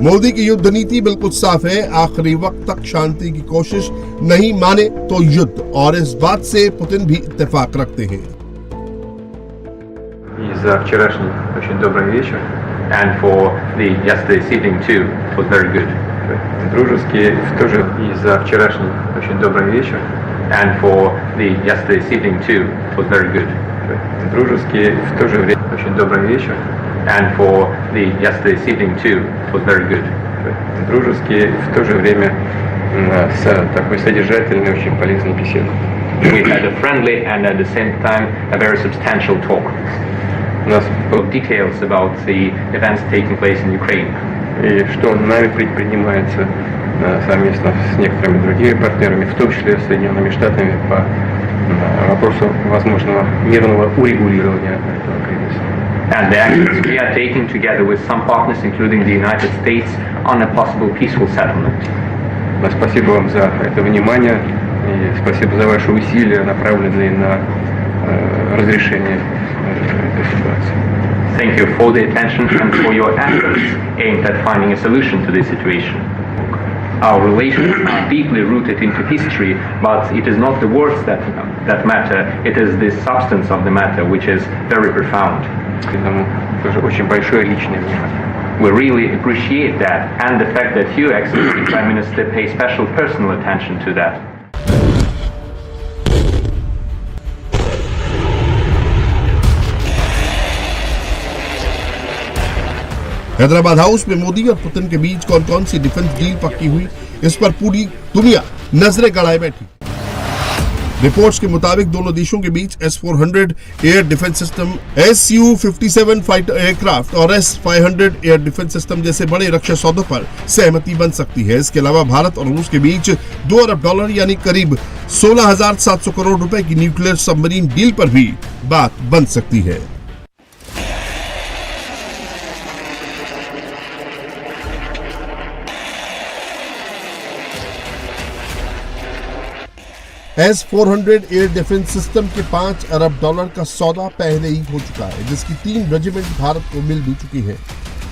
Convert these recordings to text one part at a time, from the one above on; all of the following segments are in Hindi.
मोदी की युद्ध नीति बिल्कुल साफ है, आखिरी वक्त तक शांति की कोशिश, नहीं माने तो युद्ध, और इस बात से पुतिन भी इत्तेफाक रखते हैं। За вчерашний очень добрый вечер, and for the yesterday's evening too was very good. Дружеский в то же и за вчерашний очень добрый вечер, and for the yesterday's evening too was very good. Дружеский в то же время очень добрый вечер, and for the yesterday's evening too was very good. Дружеский в то же время такой содержательный, очень полезный беседу. We had a friendly and at the same time a very substantial talk. У нас было details about the events taking place in Ukraine. И что нами предпринимается совместно с некоторыми другими партнерами, в том числе с Соединенными Штатами, по вопросу возможного мирного урегулирования этого кризиса. And the actions we are taking together with some partners, including the United States, on a possible peaceful settlement. Спасибо вам за это внимание и спасибо за ваши усилия, направленные на разрешение этой ситуации. Thank you for the attention and for your efforts aimed at finding a solution to this situation. Our relations are deeply rooted into history, but it is not the words that matter, it is the substance of the matter which is very profound. Очень большое личное внимание. We really appreciate that and the fact that Your Excellency Prime Minister pays special personal attention to that. Hyderabad house में मोदी और पुतिन के बीच कौन कौन सी डिफेंस डील पक्की हुई, इस पर पूरी दुनिया नजरें गड़ाए बैठी। रिपोर्ट्स के मुताबिक दोनों देशों के बीच S-400 air defence system, Su-57 fighter aircraft और S-500 एयर डिफेंस सिस्टम जैसे बड़े रक्षा सौदों पर सहमति बन सकती है। इसके अलावा भारत और रूस के बीच $2 अरब यानी करीब 16,700 करोड़ रुपए की न्यूक्लियर सबमरीन डील पर भी बात बन सकती है। S-400 एयर डिफेंस सिस्टम के $5 अरब का सौदा पहले ही हो चुका है, जिसकी 3 रेजिमेंट भारत को मिल भी चुकी है।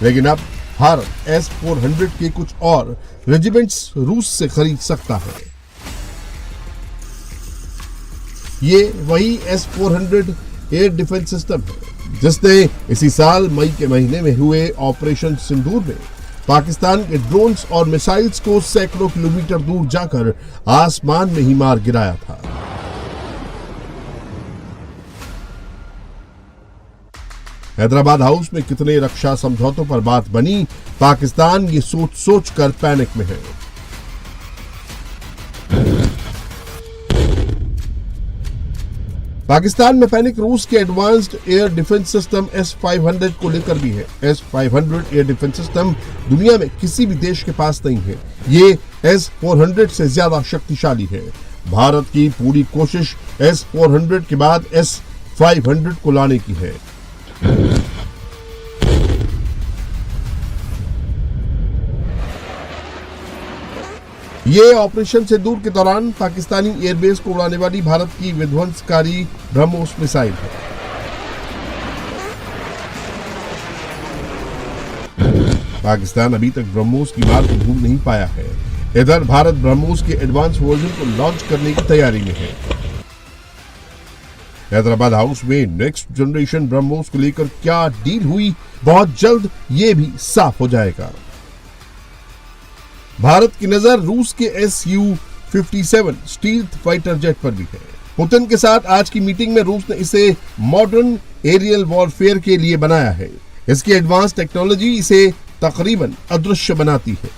लेकिन अब भारत S-400 के कुछ और रेजिमेंट्स रूस से खरीद सकता है। ये वही S-400 एयर डिफेंस सिस्टम है जिसने इसी साल मई के महीने में हुए ऑपरेशन सिंदूर में पाकिस्तान के ड्रोन्स और मिसाइल्स को सैकड़ों किलोमीटर दूर जाकर आसमान में ही मार गिराया था। हैदराबाद हाउस में कितने रक्षा समझौतों पर बात बनी, पाकिस्तान ये सोच सोच कर पैनिक में है। पाकिस्तान में पैनिक रूस के advanced air defence system S-500 को लेकर भी है। S-500 एयर डिफेंस सिस्टम दुनिया में किसी भी देश के पास नहीं है। ये S-400 से ज्यादा शक्तिशाली है। भारत की पूरी कोशिश S-400 के बाद S-500 को लाने की है। ये ऑपरेशन सिंदूर के दौरान पाकिस्तानी एयरबेस को उड़ाने वाली भारत की विध्वंसकारी ब्रह्मोस मिसाइल है। पाकिस्तान अभी तक ब्रह्मोस की मार को भूल नहीं पाया है। इधर भारत ब्रह्मोस के एडवांस वर्जन को लॉन्च करने की तैयारी में है। हैदराबाद हाउस में नेक्स्ट जनरेशन ब्रह्मोस को लेकर क्या डील हुई, बहुत जल्द ये भी साफ हो जाएगा। भारत की नजर रूस के Su-57 स्टील्थ फाइटर जेट पर भी है। पुतिन के साथ आज की मीटिंग में रूस ने इसे मॉडर्न एरियल वॉरफेयर के लिए बनाया है। इसकी एडवांस टेक्नोलॉजी इसे तकरीबन अदृश्य बनाती है।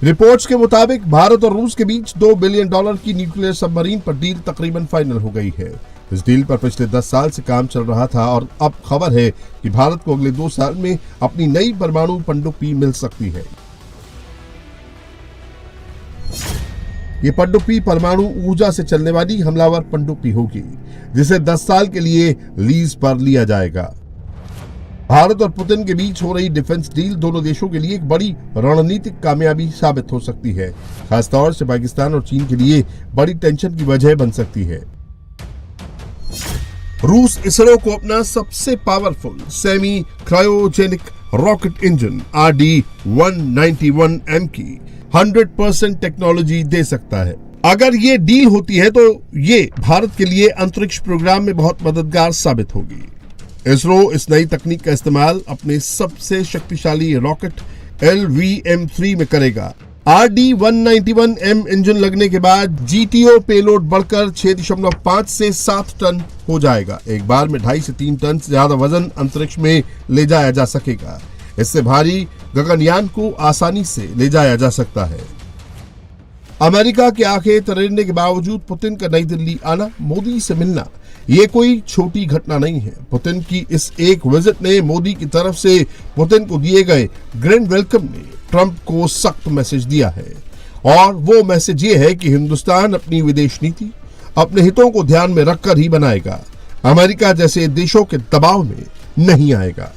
रिपोर्ट्स के मुताबिक भारत और रूस के बीच $2 बिलियन की न्यूक्लियर सबमरीन पर डील तकरीबन फाइनल हो गई है। इस डील पर पिछले 10 साल से काम चल रहा था और अब खबर है कि भारत को अगले 2 साल में अपनी नई परमाणु पनडुब्बी मिल सकती है। ये पनडुब्बी परमाणु ऊर्जा से चलने वाली हमलावर पनडुब्बी होगी, जिसे 10 साल के लिए लीज पर लिया जाएगा। भारत और पुतिन के बीच हो रही डिफेंस डील दोनों देशों के लिए एक बड़ी रणनीतिक कामयाबी साबित हो सकती है। खासतौर से पाकिस्तान और चीन के लिए बड़ी टेंशन की वजह बन सकती है। रूस इसरो को अपना सबसे powerful semi cryogenic rocket engine RD-191M की 100% टेक्नोलॉजी दे सकता है। अगर ये डील होती है तो ये भारत के लिए अंतरिक्ष प्रोग्राम में बहुत मददगार साबित होगी। इसरो इस नई तकनीक का इस्तेमाल अपने सबसे शक्तिशाली रॉकेट LVM-3 में करेगा। RD-191M इंजन लगने के बाद GTO पेलोड बढ़कर 6.5 से 7 टन हो जाएगा। एक बार में 2.5 से 3 टन से ज्यादा वजन अंतरिक्ष में ले जाया जा सकेगा। इससे भारी गगनयान को आसानी से ले जाया जा सकता है। अमेरिका के आंखें तरेरने के बावजूद पुतिन का नई दिल्ली आना, मोदी से मिलना, ये कोई छोटी घटना नहीं है। पुतिन की इस एक विजिट ने मोदी की तरफ से पुतिन को दिए गए ग्रैंड वेलकम ने ट्रंप को सख्त मैसेज दिया है, और वो मैसेज ये है कि हिंदुस्तान अपनी विदेश नीति अपने हितों को ध्यान में रखकर ही बनाएगा, अमेरिका जैसे देशों के दबाव में नहीं आएगा।